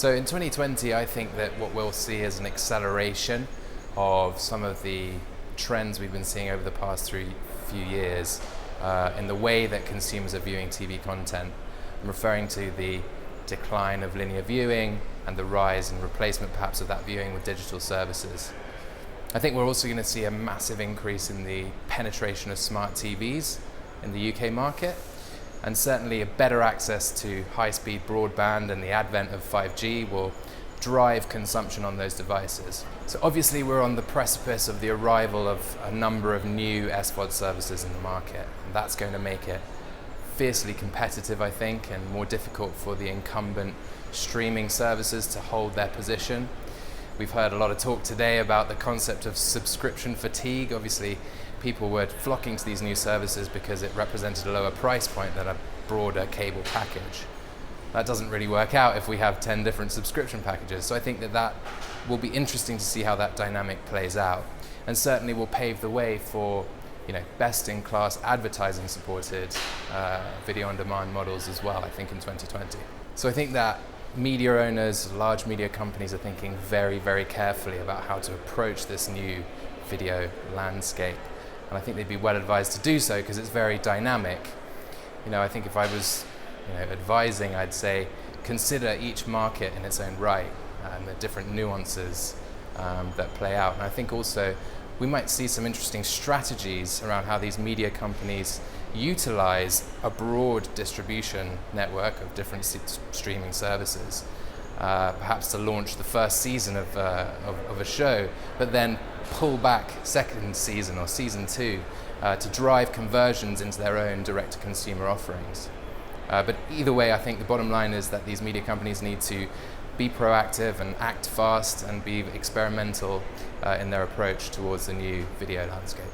So in 2020, I think that what we'll see is an acceleration of some of the trends we've been seeing over the past few years in the way that consumers are viewing TV content. I'm referring to the decline of linear viewing and the rise and replacement perhaps of that viewing with digital services. I think we're also going to see a massive increase in the penetration of smart TVs in the UK market, and certainly a better access to high-speed broadband and the advent of 5G will drive consumption on those devices. So obviously we're on the precipice of the arrival of a number of new SVOD services in the market, and that's going to make it fiercely competitive, I think, and more difficult for the incumbent streaming services to hold their position. We've heard a lot of talk today about the concept of subscription fatigue. Obviously, people were flocking to these new services because it represented a lower price point than a broader cable package. That doesn't really work out if we have 10 different subscription packages. So I think that will be interesting to see how that dynamic plays out, and certainly will pave the way for best-in-class advertising-supported video-on-demand models as well, I think, in 2020. So I think that media owners, large media companies are thinking very, very carefully about how to approach this new video landscape. And I think they'd be well advised to do so because it's very dynamic. I think if I was advising, I'd say consider each market in its own right and the different nuances that play out. And I think also we might see some interesting strategies around how these media companies utilize a broad distribution network of different streaming services, perhaps to launch the first season of a show, but then pull back second season or season 2 to drive conversions into their own direct-to-consumer offerings. But either way, I think the bottom line is that these media companies need to be proactive and act fast and be experimental in their approach towards the new video landscape.